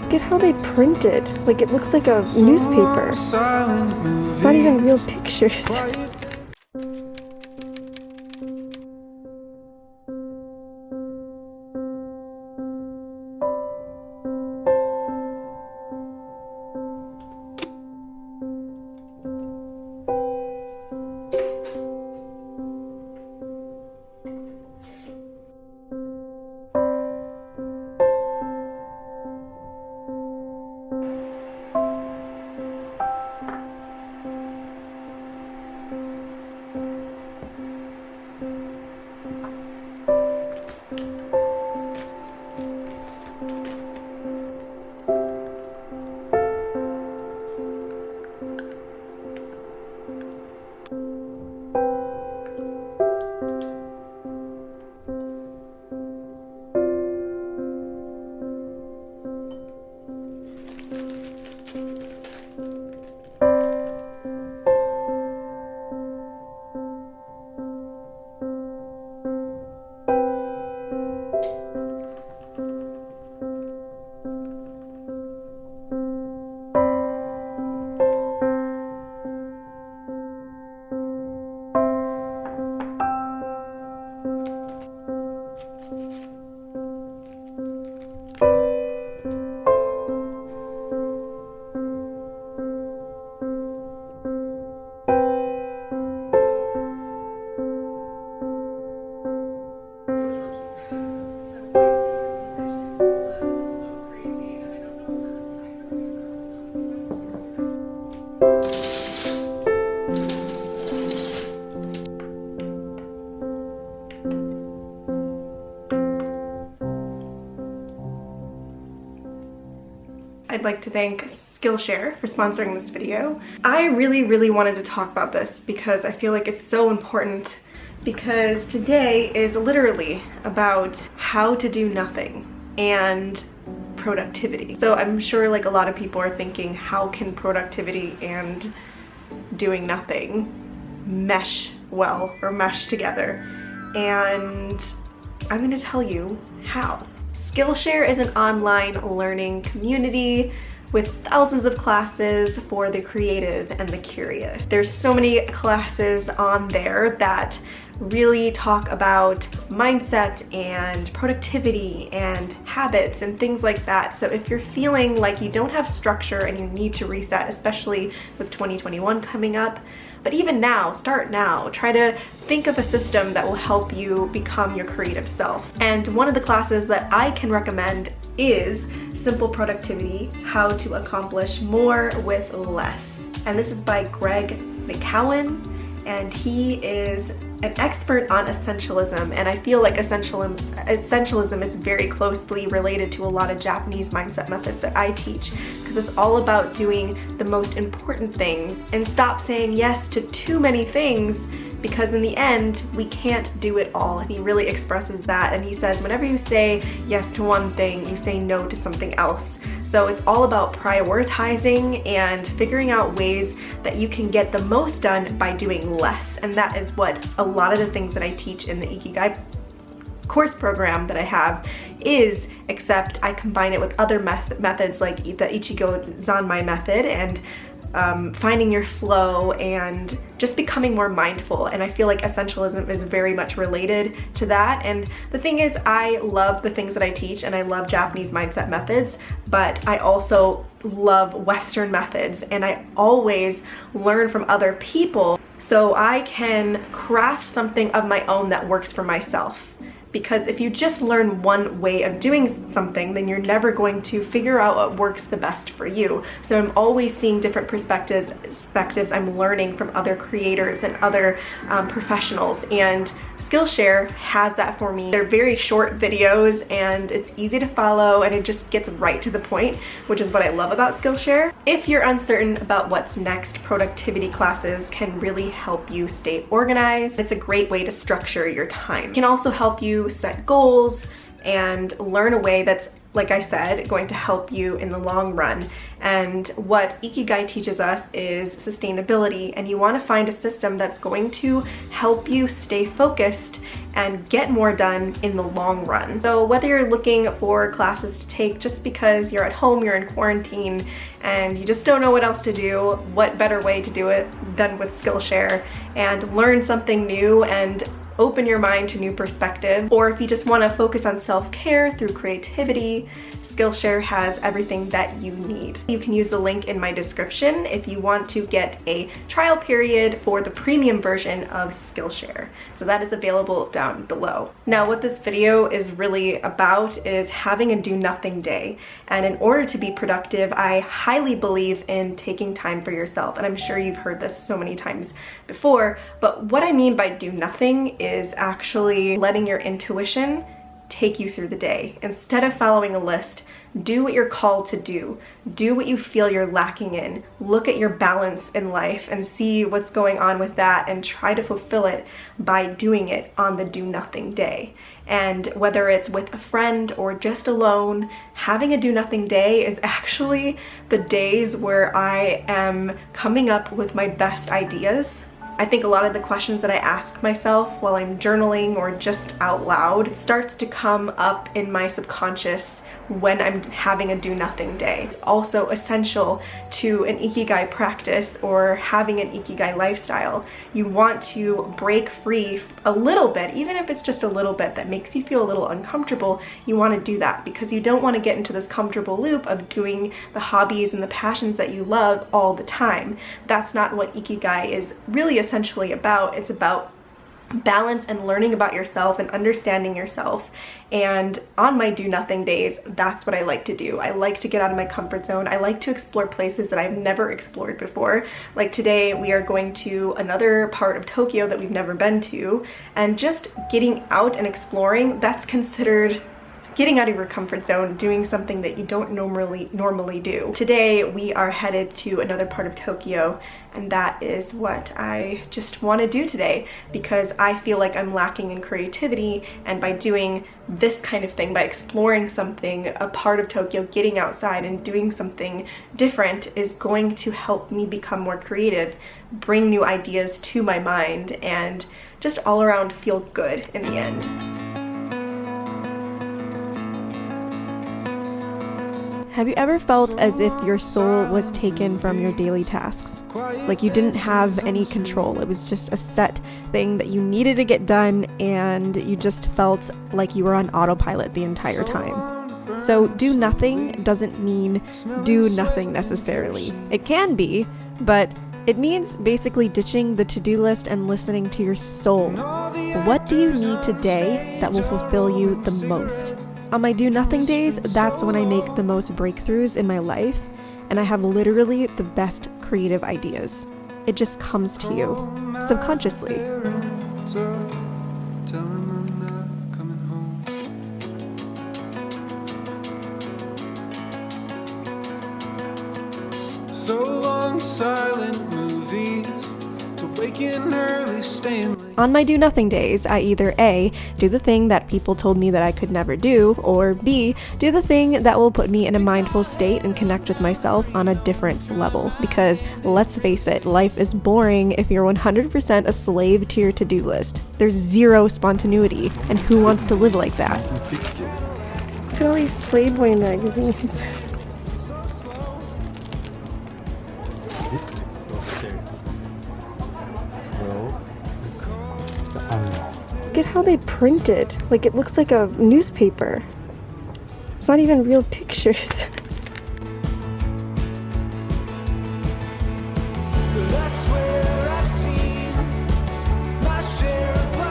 Look at how they printed. Like, it looks like a newspaper. It's not even real pictures. I'd like to thank Skillshare for sponsoring this video. I really wanted to talk about this because I feel like it's so important, because today is literally about how to do nothing and productivity. So I'm sure like a lot of people are thinking, how can productivity and doing nothing mesh well or mesh together? And I'm going to tell you how. Skillshare is an online learning community with thousands of classes for the creative and the curious. There's so many classes on there that really talk about mindset and productivity and habits and things like that. So if you're feeling like you don't have structure and you need to reset, especially with 2021 coming up, but even now, start now. Try to think of a system that will help you become your creative self. And one of the classes that I can recommend is Simple Productivity: How to Accomplish More with Less. And this is by Greg McCowan, and he is an expert on essentialism, and I feel like essentialism is very closely related to a lot of Japanese mindset methods that I teach, because it's all about doing the most important things and stop saying yes to too many things, because in the end we can't do it all. And he really expresses that, and he says whenever you say yes to one thing, you say no to something else. So it's all about prioritizing and figuring out ways that you can get the most done by doing less. And that is what a lot of the things that I teach in the IKIGAI course program that I have is, except I combine it with other methods like the Ichigo Zanmai method and finding your flow and just becoming more mindful. And I feel like essentialism is very much related to that. And the thing is, I love the things that I teach and I love Japanese mindset methods, but I also love Western methods, and I always learn from other people so I can craft something of my own that works for myself. Because if you just learn one way of doing something, then you're never going to figure out what works the best for you. So I'm always seeing different perspectives. I'm learning from other creators and other professionals, and Skillshare has that for me. They're very short videos and it's easy to follow, and it just gets right to the point, which is what I love about Skillshare. If you're uncertain about what's next, productivity classes can really help you stay organized. It's a great way to structure your time. It can also help you set goals and learn a way that's like I said, going to help you in the long run. And what Ikigai teaches us is sustainability, and you want to find a system that's going to help you stay focused and get more done in the long run. So whether you're looking for classes to take just because you're at home, you're in quarantine, and you just don't know what else to do, what better way to do it than with Skillshare and learn something new and open your mind to new perspective. Or if you just want to focus on self-care through creativity, Skillshare has everything that you need. You can use the link in my description if you want to get a trial period for the premium version of Skillshare. So that is available down below. Now, what this video is really about is having a do-nothing day. And in order to be productive, I highly believe in taking time for yourself. And I'm sure you've heard this so many times before, but what I mean by do nothing is actually letting your intuition take you through the day. Instead of following a list, do what you're called to do. Do what you feel you're lacking in. Look at your balance in life and see what's going on with that and try to fulfill it by doing it on the do nothing day. And whether it's with a friend or just alone, having a do nothing day is actually the days where I am coming up with my best ideas. I think a lot of the questions that I ask myself while I'm journaling or just out loud starts to come up in my subconscious when I'm having a do-nothing day. It's also essential to an Ikigai practice or having an Ikigai lifestyle. You want to break free a little bit, even if it's just a little bit that makes you feel a little uncomfortable. You want to do that because you don't want to get into this comfortable loop of doing the hobbies and the passions that you love all the time. That's not what Ikigai is really essentially about. It's about balance and learning about yourself and understanding yourself. And on my do nothing days, that's what I like to do. I like to get out of my comfort zone. I like to explore places that I've never explored before. Like today, we are going to another part of Tokyo that we've never been to, and just getting out and exploring, that's considered getting out of your comfort zone, doing something that you don't normally do. Today, we are headed to another part of Tokyo, and that is what I just want to do today because I feel like I'm lacking in creativity, and by doing this kind of thing, by exploring something, a part of Tokyo, getting outside and doing something different is going to help me become more creative, bring new ideas to my mind, and just all around feel good in the end. Have you ever felt as if your soul was taken from your daily tasks? Like you didn't have any control. It was just a set thing that you needed to get done, and you just felt like you were on autopilot the entire time. So do nothing doesn't mean do nothing necessarily. It can be, but it means basically ditching the to-do list and listening to your soul. What do you need today that will fulfill you the most? On my do nothing days, that's when I make the most breakthroughs in my life, and I have literally the best creative ideas. It just comes to you subconsciously. So long silent movies to wake in early, staying late. On my do nothing days, I either A, do the thing that people told me that I could never do, or B, do the thing that will put me in a mindful state and connect with myself on a different level. Because let's face it, life is boring if you're 100% a slave to your to-do list. There's zero spontaneity, and who wants to live like that? Look at all these Playboy magazines. Look at how they printed. Like it looks like a newspaper. It's not even real pictures.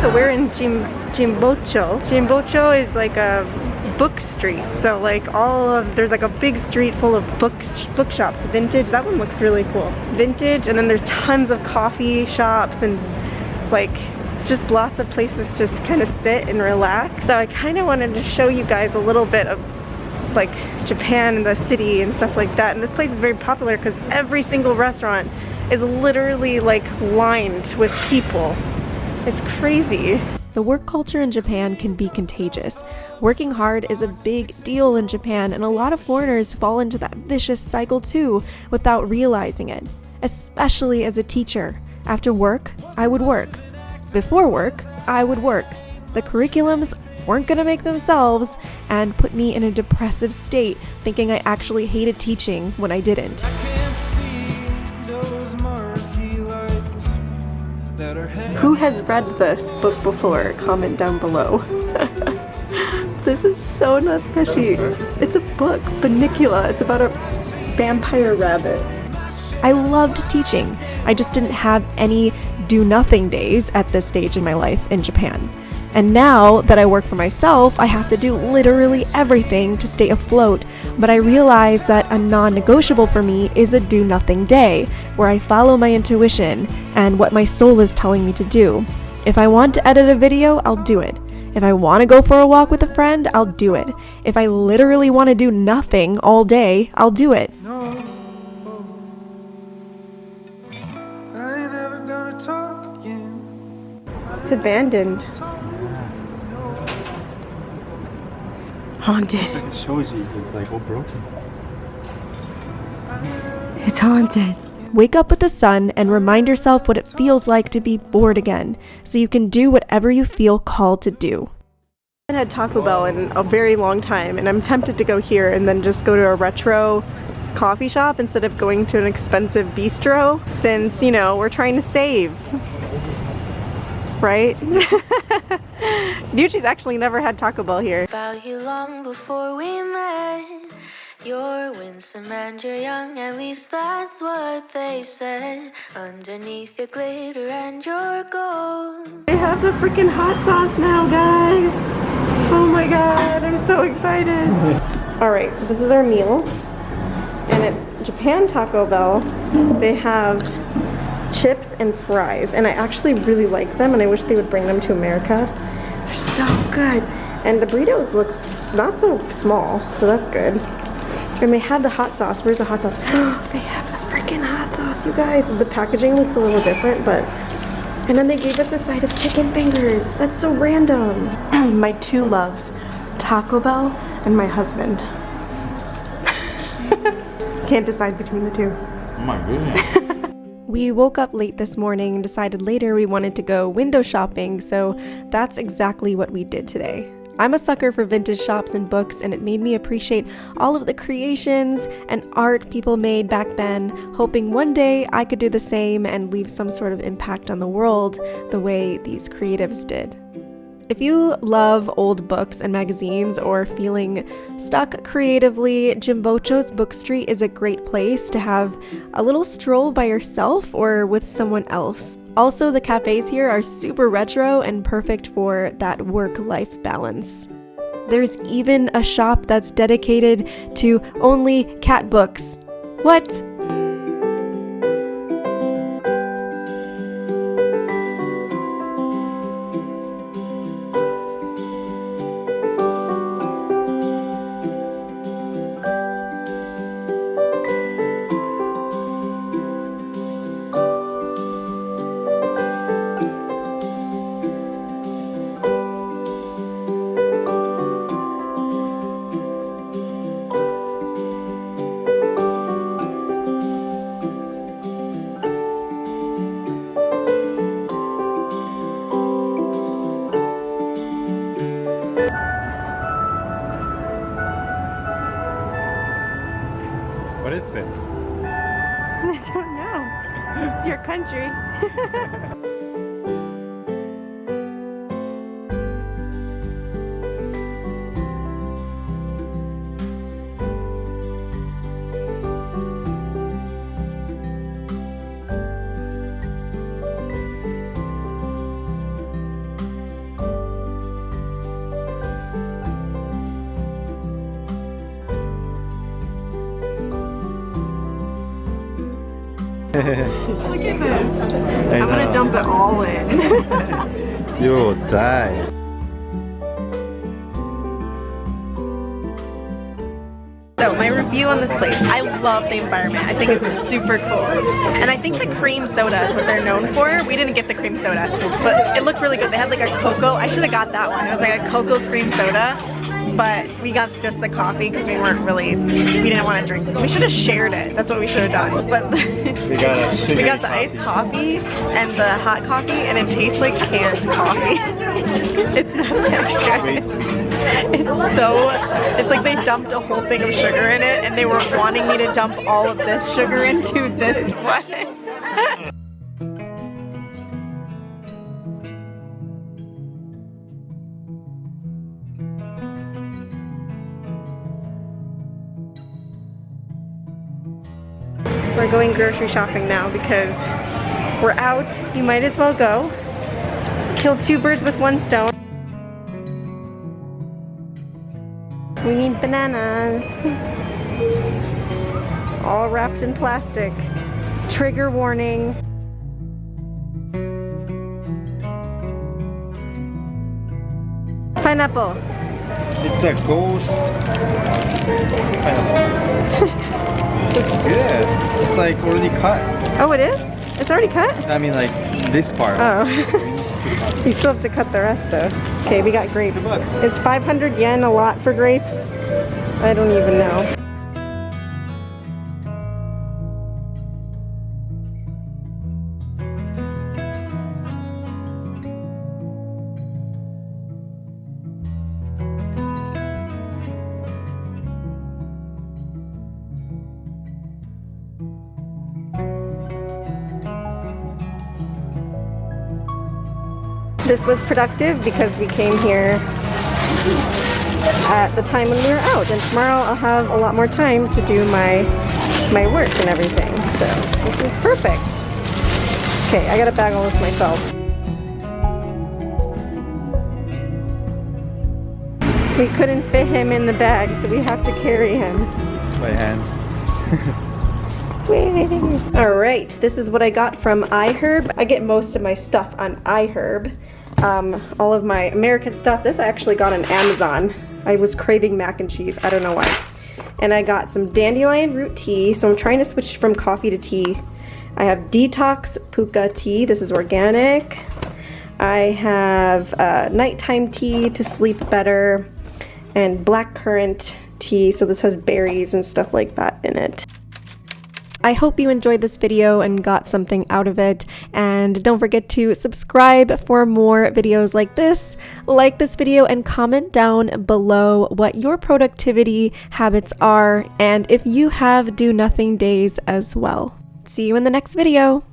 So we're in Jimbocho. Jimbocho is like a book street. So like there's like a big street full of bookshops. Vintage, that one looks really cool. Vintage, and then there's tons of coffee shops and like just lots of places to just kind of sit and relax. So I kind of wanted to show you guys a little bit of like Japan and the city and stuff like that. And this place is very popular because every single restaurant is literally like lined with people. It's crazy. The work culture in Japan can be contagious. Working hard is a big deal in Japan, and a lot of foreigners fall into that vicious cycle too without realizing it, especially as a teacher. After work, I would work. Before work, I would work. The curriculums weren't going to make themselves and put me in a depressive state, thinking I actually hated teaching when I didn't. Who has read this book before? Comment down below. This is so natsukashi. It's a book, Bunnicula. It's about a vampire rabbit. I loved teaching. I just didn't have any do-nothing days at this stage in my life in Japan. And now that I work for myself, I have to do literally everything to stay afloat. But I realize that a non-negotiable for me is a do-nothing day, where I follow my intuition and what my soul is telling me to do. If I want to edit a video, I'll do it. If I want to go for a walk with a friend, I'll do it. If I literally want to do nothing all day, I'll do it. It's abandoned. Haunted. It's like a shoji. It's like all broken. It's haunted. Wake up with the sun and remind yourself what it feels like to be bored again, so you can do whatever you feel called to do. I haven't had Taco Bell in a very long time, and I'm tempted to go here and then just go to a retro coffee shop instead of going to an expensive bistro, since, you know, we're trying to save. Right? Ryuji's actually never had Taco Bell here. About you long before we met. You're winsome and you're young, at least that's what they said. Underneath your glitter and your gold. They have the freaking hot sauce now, guys. Oh my god, I'm so excited. Alright, so this is our meal. And at Japan Taco Bell, they have chips and fries, and I actually really like them, and I wish they would bring them to America. They're so good. And the burritos looks not so small, so that's good. And they have the hot sauce. Where's the hot sauce? They have the freaking hot sauce, you guys. The packaging looks a little different, but... And then they gave us a side of chicken fingers. That's so random. My two loves, Taco Bell and my husband. Can't decide between the two. Oh my goodness. We woke up late this morning and decided later we wanted to go window shopping, so that's exactly what we did today. I'm a sucker for vintage shops and books, and it made me appreciate all of the creations and art people made back then, hoping one day I could do the same and leave some sort of impact on the world the way these creatives did. If you love old books and magazines or feeling stuck creatively, Jimbocho's Book Street is a great place to have a little stroll by yourself or with someone else. Also, the cafes here are super retro and perfect for that work-life balance. There's even a shop that's dedicated to only cat books. What? What is this? I don't know. It's your country. Look at this. I'm gonna dump it all in. You'll die. So my review on this place, I love the environment. I think it's super cool. And I think the cream soda is what they're known for. We didn't get the cream soda, but it looked really good. They had like a cocoa, I should have got that one. It was like a cocoa cream soda, but we got just the coffee because we didn't want to drink. We should have shared it. That's what we should have done. But We got the iced coffee and the hot coffee, and it tastes like canned coffee. It's not that good. It's like they dumped a whole thing of sugar in it, and they were wanting me to dump all of this sugar into this one. We're going grocery shopping now because we're out. You might as well go. Kill two birds with one stone. We need bananas. All wrapped in plastic. Trigger warning. Pineapple. It's a ghost pineapple. It's good. It's like already cut. Oh, it is? It's already cut? I mean like this part. Oh. You still have to cut the rest though. Okay, we got grapes. $2. Is 500 yen a lot for grapes? I don't even know. This was productive because we came here at the time when we were out, and tomorrow I'll have a lot more time to do my work and everything, so this is perfect. Okay, I gotta bag all this myself. We couldn't fit him in the bag, so we have to carry him. My hands. Alright, this is what I got from iHerb. I get most of my stuff on iHerb. All of my American stuff, this I actually got on Amazon. I was craving mac and cheese, I don't know why. And I got some dandelion root tea, so I'm trying to switch from coffee to tea. I have detox puka tea, this is organic. I have nighttime tea to sleep better, and blackcurrant tea, so this has berries and stuff like that in it. I hope you enjoyed this video and got something out of it, and don't forget to subscribe for more videos like this. Like this video and comment down below what your productivity habits are, and if you have do nothing days as well. See you in the next video.